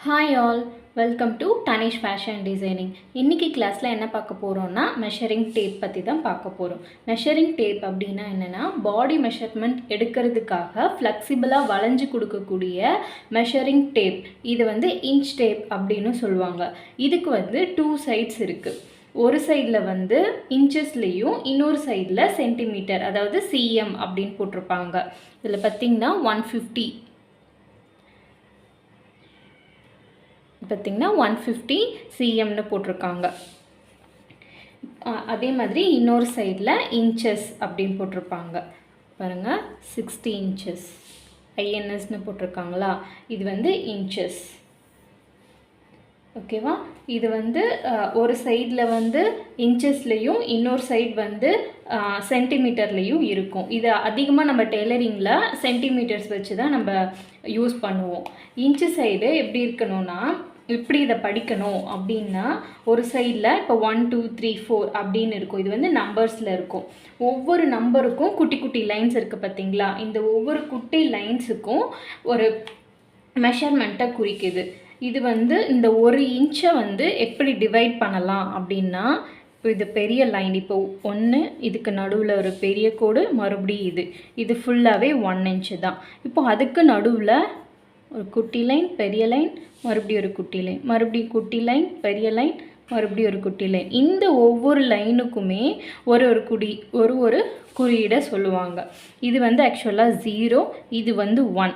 Hi all, welcome to Tanishq fashion designing. இன்றைக்கி கிளாஸில் என்ன பார்க்க போகிறோன்னா மெஷரிங் டேப் பற்றி தான் பார்க்க போகிறோம். மெஷரிங் டேப் அப்படின்னா என்னென்னா, பாடி மெஷர்மெண்ட் எடுக்கிறதுக்காக ஃப்ளெக்சிபிளாக வளைஞ்சு கொடுக்கக்கூடிய மெஷரிங் டேப். இது வந்து இன்ச் டேப் அப்படின்னு சொல்லுவாங்க. இதுக்கு வந்து 2 சைட்ஸ் இருக்குது. ஒரு சைடில் வந்து இன்ச்சஸ்லேயும் இன்னொரு சைடில் சென்டிமீட்டர், அதாவது சிஎம் அப்படின்னு போட்டிருப்பாங்க. இதில் பார்த்திங்கன்னா 150 சிஎம்னு போட்டிருக்காங்க. அதே மாதிரி இன்னொரு சைடில் இன்ச்சஸ் அப்படின்னு போட்டிருப்பாங்க. பாருங்கள், 60 இன்ச்சஸ் ஐஎன்எஸ்னு போட்டிருக்காங்களா, இது வந்து இன்ச்சஸ். ஓகேவா? இது வந்து ஒரு சைடில் வந்து இன்ச்சஸ்லேயும் இன்னொரு சைடு வந்து சென்டிமீட்டர்லேயும் இருக்கும். இது அதிகமாக நம்ம டெய்லரிங்கில் சென்டிமீட்டர்ஸ் வச்சு தான் நம்ம யூஸ் பண்ணுவோம். இன்ச்சு சைடு எப்படி இருக்கணும்னா, இப்படி இதை படிக்கணும் அப்படின்னா, ஒரு சைடில் இப்போ 1 2 3 4 அப்படின்னு இருக்கும். இது வந்து நம்பர்ஸில் இருக்கும். ஒவ்வொரு நம்பருக்கும் குட்டி குட்டி லைன்ஸ் இருக்குது பார்த்தீங்களா? இந்த ஒவ்வொரு குட்டி லைன்ஸுக்கும் ஒரு மெஷர்மெண்ட்டை குறிக்குது. இது வந்து இந்த 1 இன்ச்சை வந்து எப்படி டிவைட் பண்ணலாம் அப்படின்னா, இப்போ இது பெரிய லைன், இப்போ 1, இதுக்கு நடுவில் ஒரு பெரிய கோடு, மறுபடியும் இது ஃபுல்லாகவே 1 இன்ச்சு தான். இப்போ அதுக்கு நடுவில் ஒரு குட்டி லைன், பெரிய லைன், மறுபடியும் ஒரு குட்டி லைன், மறுபடியும் குட்டி லைன், பெரிய லைன், மறுபடியும் ஒரு குட்டி லைன். இந்த ஒவ்வொரு லைனுக்குமே ஒரு குறியீடை சொல்லுவாங்க. இது வந்து ஆக்சுவலாக 0, இது வந்து 1.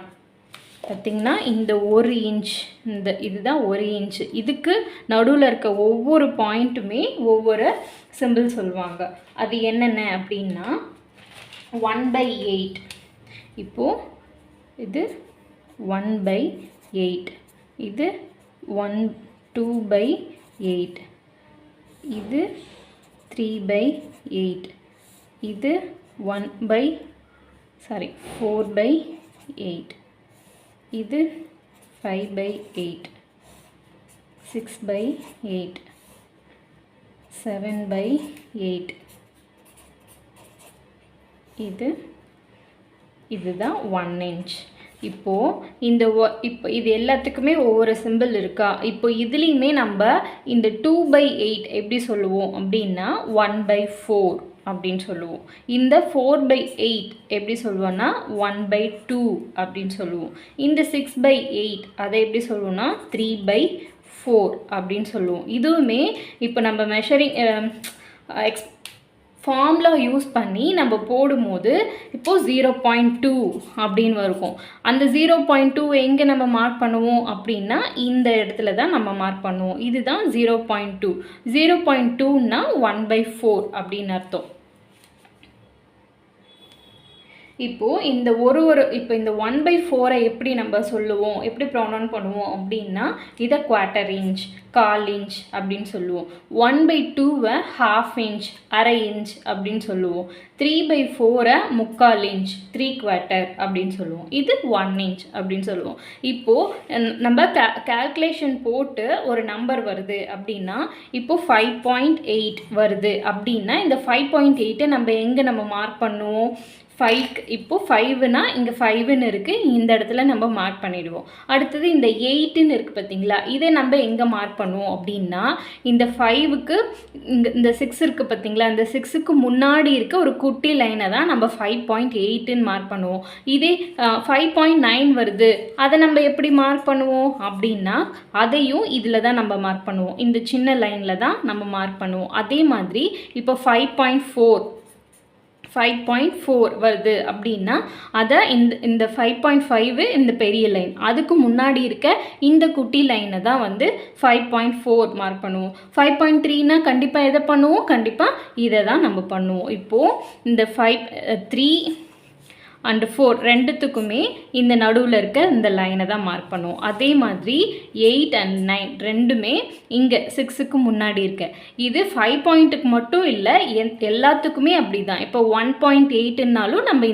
பார்த்திங்கன்னா இந்த 1 இன்ச், இதுதான் 1 இன்ச்சு. இதுக்கு நடுவில் இருக்க ஒவ்வொரு பாயிண்ட்டுமே ஒவ்வொரு சிம்பிள் சொல்லுவாங்க. அது என்னென்ன அப்படின்னா 1/8. இப்போது இது 1/8, இது 2/8, இது 3/8, இது 4/8, இது 5/8, 6/8, 7/8. இதுதான் 1 இன்ச். இப்போது இது எல்லாத்துக்குமே ஒவ்வொரு சிம்பிள் இருக்கா? இப்போ இதுலேயுமே நம்ம இந்த 2/8 எப்படி சொல்லுவோம் அப்படின்னா 1/4 அப்படின்னு சொல்லுவோம். இந்த 4/8 எப்படி சொல்லுவோம்னா 1/2 அப்படின்னு சொல்லுவோம். இந்த 6/8 அதை எப்படி சொல்லுவோம்னா 3/4 அப்படின்னு சொல்லுவோம். இதுவுமே இப்போ நம்ம மெஷரிங் ஃபார்முலா யூஸ் பண்ணி நம்ம போடும்போது இப்போது 0.2 அப்படின்னு இருக்கும். அந்த 0.2 எங்கே நம்ம மார்க் பண்ணுவோம் அப்படின்னா, இந்த இடத்துல தான் நம்ம மார்க் பண்ணுவோம். இதுதான் 0.2. 0.2ன்னா 1/4 அப்படின்னு அர்த்தம். இப்போது இந்த இப்போ இந்த 1/4 எப்படி நம்ம சொல்லுவோம், எப்படி ப்ரொனவுன்ஸ் பண்ணுவோம் அப்படின்னா, இதை 1/4 இன்ச், 1/4 இன்ச் அப்படின்னு சொல்லுவோம். 1/2 1/2 இன்ச், 1/2 இன்ச் அப்படின்னு சொல்லுவோம். 3/4 1/4 இன்ச், 3/4 அப்படின்னு சொல்லுவோம். இது 1 இன்ச் அப்படின்னு சொல்லுவோம். இப்போது நம்ம கால்குலேஷன் போட்டு ஒரு நம்பர் வருது அப்படின்னா, இப்போது 5.8 வருது அப்படின்னா, இந்த 5.8 நம்ம மார்க் பண்ணுவோம். 5, இப்போது 5னா இங்கே 5ன்னு இருக்குது, இந்த இடத்துல நம்ம மார்க் பண்ணிவிடுவோம். அடுத்தது இந்த 8ன்னு இருக்குது பார்த்தீங்களா, இதை நம்ம எங்கே மார்க் பண்ணுவோம் அப்படின்னா, இந்த 5க்கு இந்த 6 இருக்குது பார்த்தீங்களா, இந்த 6க்கு முன்னாடி இருக்க ஒரு குட்டி லைனை தான் நம்ம 5.8ன்னு மார்க் பண்ணுவோம். இதே 5.9 வருது, அதை நம்ம எப்படி மார்க் பண்ணுவோம் அப்படின்னா, அதையும் இதில் தான் நம்ம மார்க் பண்ணுவோம். இந்த சின்ன லைனில் தான் நம்ம மார்க் பண்ணுவோம். அதே மாதிரி இப்போ 5.4 வருது அப்படின்னா, அதை இந்த 5.5 இந்த பெரிய லைன், அதுக்கு முன்னாடி இருக்க இந்த குட்டி லைனை தான் வந்து 5.4 மார்க் பண்ணுவோம். 5.3னா கண்டிப்பாக எதை பண்ணுவோம்? கண்டிப்பாக இதை தான் நம்ம பண்ணுவோம். இப்போது இந்த 3 and 4 ரெண்டுத்துக்குமே இந்த நடுவில் இருக்க இந்த லைனை தான் மார்க் பண்ணுவோம். அதே மாதிரி 8 and 9 ரெண்டுமே இங்கே 6க்கு முன்னாடி இருக்க. இது 5 பாயிண்ட்டுக்கு மட்டும் இல்லை, எல்லாத்துக்குமே அப்படி தான். இப்போ 1.8னாலும் நம்ம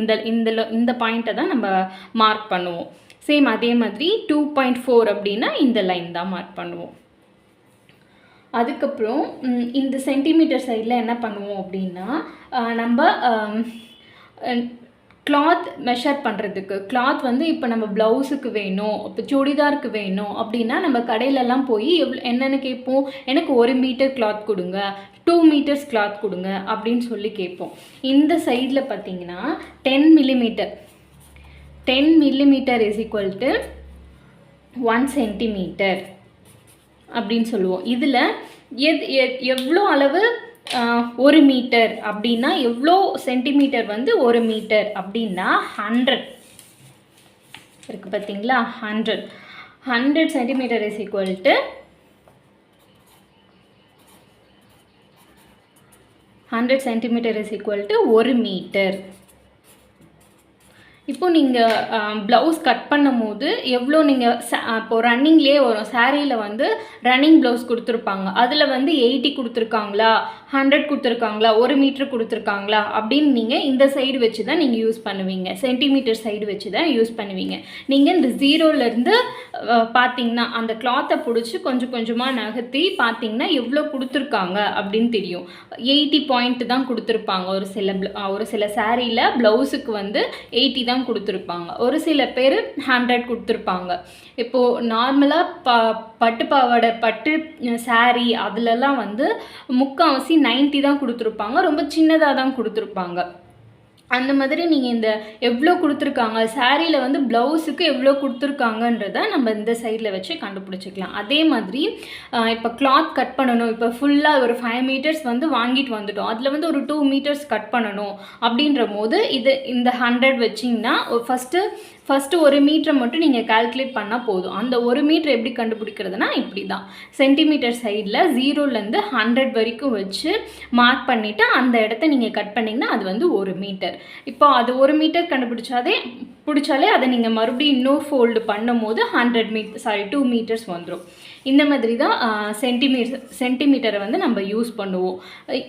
இந்த பாயிண்ட்டை தான் நம்ம மார்க் பண்ணுவோம். சேம் அதே மாதிரி 2.4 அப்படின்னா இந்த லைன் தான் மார்க் பண்ணுவோம். அதுக்கப்புறம் இந்த சென்டிமீட்டர் சைடில் என்ன பண்ணுவோம் அப்படின்னா, நம்ம கிளாத் மெஷர் பண்ணுறதுக்கு, கிளாத் வந்து இப்போ நம்ம ப்ளவுஸுக்கு வேணும், இப்போ சுடிதாருக்கு வேணும் அப்படின்னா நம்ம கடையிலலாம் போய் என்னென்னு கேட்போம், எனக்கு 1 மீட்டர் கிளாத் கொடுங்க, 2 மீட்டர்ஸ் கிளாத் கொடுங்க அப்படின்னு சொல்லி கேட்போம். இந்த சைடில் பார்த்தீங்கன்னா 10 millimetre is equal to 1 centimetre அப்படின்னு சொல்லுவோம். இதில் எவ்வளோ அளவு 1 மீட்டர் அப்படின்னா எவ்வளோ சென்டிமீட்டர் வந்து 1 மீட்டர் அப்படின்னா 100 இருக்குது பார்த்தீங்களா. 100 centimetre is equal to 100 centimetre is equal to 1 metre. இப்போ நீங்கள் ப்ளவுஸ் கட் பண்ணும் போது எவ்வளோ நீங்கள் இப்போது ரன்னிங்லேயே வரும், சாரியில் வந்து ரன்னிங் ப்ளவுஸ் கொடுத்துருப்பாங்க, அதில் வந்து 80 கொடுத்துருக்காங்களா, 100 கொடுத்துருக்காங்களா, 1 மீட்டர் கொடுத்துருக்காங்களா அப்படின்னு நீங்கள் இந்த சைடு வச்சு தான் நீங்கள் யூஸ் பண்ணுவீங்க, சென்டிமீட்டர் சைடு வச்சு தான் யூஸ் பண்ணுவீங்க. நீங்கள் இந்த 0லேருந்து பார்த்தீங்கன்னா அந்த கிளாத்தை பிடிச்சி கொஞ்சம் கொஞ்சமாக நகர்த்தி பார்த்தீங்கன்னா எவ்வளோ கொடுத்துருக்காங்க அப்படின்னு தெரியும். 80 பாயிண்ட் தான் கொடுத்துருப்பாங்க ஒரு சில சாரியில் ப்ளவுஸுக்கு வந்து 80 தான் கொடுத்துருப்பாங்க, ஒரு சில பேர் 100 கொடுத்துருப்பாங்க. இப்போது நார்மலாக பட்டு பாவாடை, பட்டு சாரீ அதுலலாம் வந்து முக்கால்வாசி 90 தான் கொடுத்துருப்பாங்க, ரொம்ப சின்னதாக தான் கொடுத்துருப்பாங்க. அந்த மாதிரி நீங்கள் இந்த எவ்வளோ கொடுத்துருக்காங்க சாரியில் வந்து ப்ளவுஸுக்கு எவ்வளோ கொடுத்துருக்காங்கன்றதை நம்ம இந்த சைடில் வச்சு கண்டுபிடிச்சிக்கலாம். அதே மாதிரி இப்போ கிளாத் கட் பண்ணணும், இப்போ ஃபுல்லாக ஒரு 5 மீட்டர்ஸ் வந்து வாங்கிட்டு வந்துட்டோம், அதில் வந்து ஒரு 2 மீட்டர்ஸ் கட் பண்ணணும் அப்படின்ற போது இந்த 100 வச்சிங்கன்னா ஃபஸ்ட்டு 1 மீட்டரை மட்டும் நீங்கள் கால்குலேட் பண்ணால் போதும். அந்த 1 மீட்டர் எப்படி கண்டுபிடிக்கிறதுனா இப்படி தான், சென்டிமீட்டர் சைடில் 0லேருந்து 100 வரைக்கும் வச்சு மார்க் பண்ணிவிட்டு அந்த இடத்த நீங்கள் கட் பண்ணிங்கன்னா அது வந்து 1 மீட்டர். இப்போ அது 1 மீட்டர் பிடிச்சாலே அதை நீங்கள் மறுபடியும் இன்னொரு ஃபோல்டு பண்ணும் போது 2 மீட்டர்ஸ் வந்துடும். இந்த மாதிரி தான் சென்டிமீட்டரை வந்து நம்ம யூஸ் பண்ணுவோம்.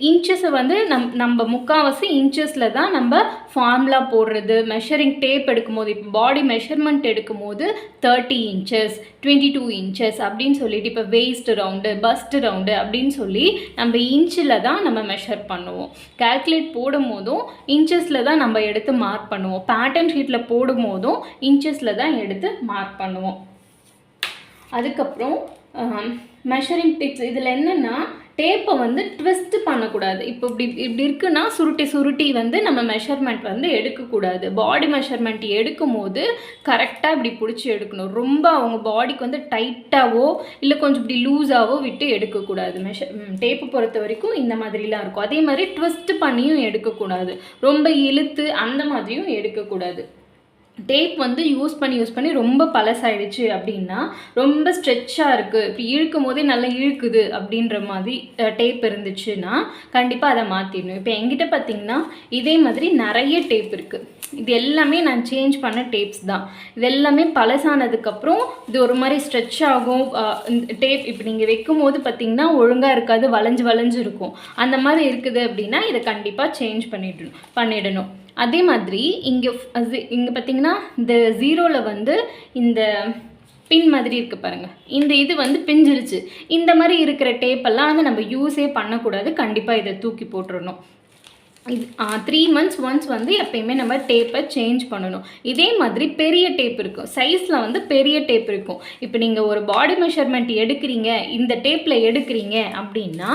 இன்ச்சஸை வந்து நம்ம முக்கால்வாசி இன்ச்சஸில் தான் நம்ம ஃபார்முலா போடுறது, மெஷரிங் டேப் எடுக்கும்போது, இப்போ பாடி மெஷர்மெண்ட் எடுக்கும்போது 30 இன்ச்சஸ் 22 இன்ச்சஸ் அப்படின்னு சொல்லிட்டு, இப்போ வெயிஸ்ட் ரவுண்டு, பஸ்ட் ரவுண்டு அப்படின்னு சொல்லி நம்ம இன்ச்சில் தான் நம்ம மெஷர் பண்ணுவோம். கால்குலேட் போடும் போதும் இன்ச்சஸில் தான் நம்ம எடுத்து மார்க் பண்ணுவோம், பேட்டர்ன் ஷீட்டில் போடும் போதும் இன்ச்சஸில் தான் எடுத்து மார்க் பண்ணுவோம். அதுக்கப்புறம் மெஷரிங் டிப்ஸ் இதில் என்னென்னா, டேப்பை வந்து ட்விஸ்ட் பண்ணக்கூடாது. இப்போ இப்படி இருக்குன்னா சுருட்டி வந்து நம்ம மெஷர்மெண்ட் வந்து எடுக்கக்கூடாது. பாடி மெஷர்மெண்ட் எடுக்கும் போது கரெக்டாக இப்படி பிடிச்சி எடுக்கணும். ரொம்ப அவங்க பாடிக்கு வந்து டைட்டாகவோ இல்லை கொஞ்சம் இப்படி லூஸாகவோ விட்டு எடுக்கக்கூடாது. டேப்பு பொறுத்த வரைக்கும் இந்த மாதிரிலாம் இருக்கும். அதே மாதிரி ட்விஸ்ட் பண்ணியும் எடுக்கக்கூடாது, ரொம்ப இழுத்து அந்த மாதிரியும் எடுக்கக்கூடாது. டேப் வந்து யூஸ் பண்ணி ரொம்ப பழசாயிடுச்சு அப்படின்னா, ரொம்ப ஸ்ட்ரெச்சாக இருக்குது, இப்படி இழுக்கும் போதே நல்லா இழுக்குது அப்படின்ற மாதிரி டேப் இருந்துச்சுன்னா கண்டிப்பாக அதை மாற்றிடணும். இப்போ என்கிட்ட பார்த்திங்கன்னா இதே மாதிரி நிறைய டேப் இருக்குது. இது எல்லாமே நான் சேஞ்ச் பண்ண டேப்ஸ் தான். இது எல்லாமே பழசானதுக்கப்புறம் இது ஒரு மாதிரி ஸ்ட்ரெச் ஆகும். டேப் இப்போ நீங்கள் வைக்கும் போது பார்த்திங்கன்னா ஒழுங்காக இருக்காது, வளைஞ்சு இருக்கும். அந்த மாதிரி இருக்குது அப்படின்னா இதை கண்டிப்பாக சேஞ்ச் பண்ணிடணும். அதே மாதிரி இங்கே பார்த்திங்கன்னா இந்த 0ல் வந்து இந்த பின் மாதிரி இருக்குது பாருங்கள், இந்த இது வந்து பிஞ்சிருச்சு. இந்த மாதிரி இருக்கிற டேப்பெல்லாம் வந்து நம்ம யூஸே பண்ணக்கூடாது, கண்டிப்பாக இதை தூக்கி போட்டுடணும். 3 months ஒன்ஸ் வந்து எப்பயுமே நம்ம டேப்பை சேஞ்ச் பண்ணணும். இதே மாதிரி பெரிய டேப் இருக்கும், சைஸில் வந்து பெரிய டேப் இருக்கும். இப்போ நீங்கள் ஒரு பாடி மெஷர்மெண்ட் எடுக்கிறீங்க, இந்த டேப்பில் எடுக்கிறீங்க அப்படின்னா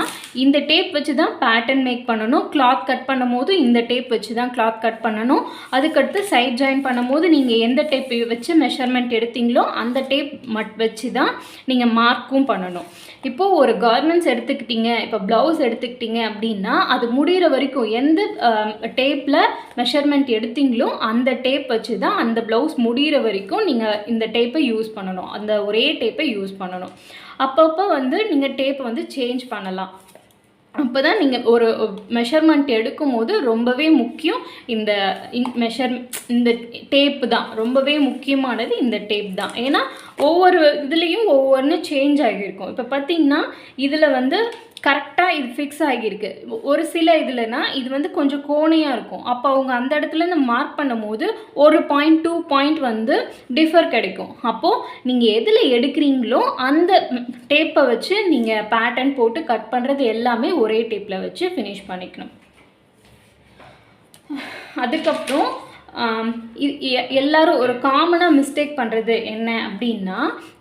இந்த டேப் வச்சு தான் பேட்டர்ன் மேக் பண்ணணும். கிளாத் கட் பண்ணும் போது இந்த டேப் வச்சு தான் கிளாத் கட் பண்ணணும். அதுக்கடுத்து சைட் ஜாயின் பண்ணும் போது நீங்கள் எந்த டேப் வச்சு மெஷர்மெண்ட் எடுத்தீங்களோ அந்த டேப் வச்சு தான் நீங்கள் மார்க்கும் பண்ணணும். இப்போது ஒரு கார்மெண்ட்ஸ் எடுத்துக்கிட்டீங்க, இப்போ ப்ளவுஸ் எடுத்துக்கிட்டீங்க அப்படின்னா அது முடிகிற வரைக்கும் எந்த டேப்பில் மெஷர்மெண்ட் எடுத்தீங்களோ அந்த டேப் வச்சு தான் அந்த ப்ளவுஸ் முடிகிற வரைக்கும் நீங்கள் இந்த டேப்பை யூஸ் பண்ணணும், அந்த ஒரே டேப்பை யூஸ் பண்ணணும். அப்பப்போ வந்து நீங்கள் டேப்பை வந்து சேஞ்ச் பண்ணலாம். அப்போ தான் நீங்கள் ஒரு மெஷர்மெண்ட் எடுக்கும் போது ரொம்பவே முக்கியம் இந்த டேப்பு தான், ரொம்பவே முக்கியமானது இந்த டேப் தான். ஏன்னா ஒவ்வொரு இதுலேயும் ஒவ்வொன்று சேஞ்ச் ஆகியிருக்கும். இப்போ பார்த்திங்கன்னா இதில் வந்து கரெக்டாக இது ஃபிக்ஸ் ஆகியிருக்கு. ஒரு சில இதுலனா இது வந்து கொஞ்சம் கோணையாக இருக்கும். அப்போ அவங்க அந்த இடத்துலேருந்து மார்க் பண்ணும் போது 1 பாயிண்ட் 2 பாயிண்ட் வந்து டிஃபர் கிடைக்கும். அப்போது நீங்கள் எதில் எடுக்கிறீங்களோ அந்த டேப்பை வச்சு நீங்கள் பேட்டர்ன் போட்டு கட் பண்ணுறது எல்லாமே ஒரே டேப்பில் வச்சு ஃபினிஷ் பண்ணிக்கணும். அதுக்கப்புறம் எல்லாரும் ஒரு காமனாக மிஸ்டேக் பண்ணுறது என்ன அப்படின்னா,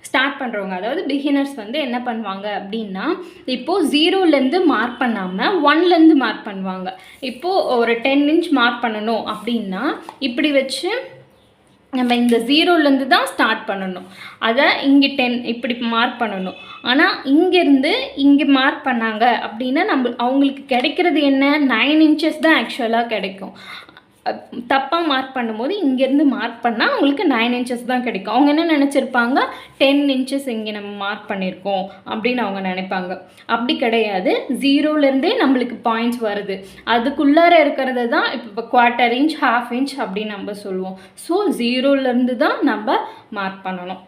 ஸ்டார்ட் பண்ணுறவங்க அதாவது பிகினர்ஸ் வந்து என்ன பண்ணுவாங்க அப்படின்னா, இப்போது 0லேருந்து மார்க் பண்ணாமல் 1லேருந்து மார்க் பண்ணுவாங்க. இப்போது ஒரு 10 இன்ச் மார்க் பண்ணணும் அப்படின்னா இப்படி வச்சு நம்ம இந்த 0லேருந்து தான் ஸ்டார்ட் பண்ணணும். அதை இங்கே 10 இப்படி மார்க் பண்ணணும். ஆனால் இங்கேருந்து இங்கே மார்க் பண்ணாங்க அப்படின்னா அவங்களுக்கு கிடைக்கிறது என்ன, 9 இன்ச்சஸ் தான் ஆக்சுவலாக கிடைக்கும். தப்பாக மார்க் பண்ணும்போது இங்கேருந்து மார்க் பண்ணால் அவங்களுக்கு 9 இன்ச்சஸ் தான் கிடைக்கும். அவங்க என்ன நினச்சிருப்பாங்க, 10 இன்ச்சஸ் இங்கே நம்ம மார்க் பண்ணியிருக்கோம் அப்படின்னு அவங்க நினைப்பாங்க. அப்படி கிடையாது. 0லேருந்தே நம்மளுக்கு பாயிண்ட்ஸ் வருது. அதுக்குள்ளார இருக்கிறது தான் இப்போ 1/4 இன்ச் 1/2 இன்ச் அப்படின்னு நம்ம சொல்லுவோம். ஸோ 0லேருந்து தான் நம்ம மார்க் பண்ணணும்.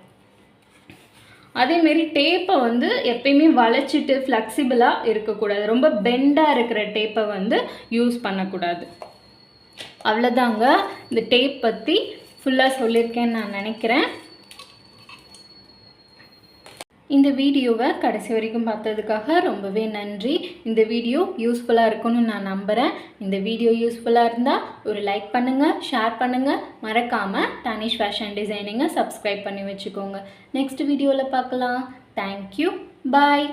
அதேமாரி டேப்பை வந்து எப்பயுமே வளைச்சிட்டு ஃப்ளெக்சிபிளாக இருக்கக்கூடாது. ரொம்ப பெண்டாக இருக்கிற டேப்பை வந்து யூஸ் பண்ணக்கூடாது. அவ்வளோதாங்க, இந்த டேப் பற்றி ஃபுல்லாக சொல்லியிருக்கேன்னு நான் நினைக்கிறேன். இந்த வீடியோவை கடைசி வரைக்கும் பார்த்ததுக்காக ரொம்பவே நன்றி. இந்த வீடியோ யூஸ்ஃபுல்லாக இருக்கும்னு நான் நம்புகிறேன். இந்த வீடியோ யூஸ்ஃபுல்லாக இருந்தால் ஒரு லைக் பண்ணுங்கள், ஷேர் பண்ணுங்கள். மறக்காமல் தனிஷ் ஃபேஷன் டிசைனிங்கை சப்ஸ்கிரைப் பண்ணி வச்சுக்கோங்க. நெக்ஸ்ட் வீடியோவில் பார்க்கலாம். தேங்க்யூ, பாய்.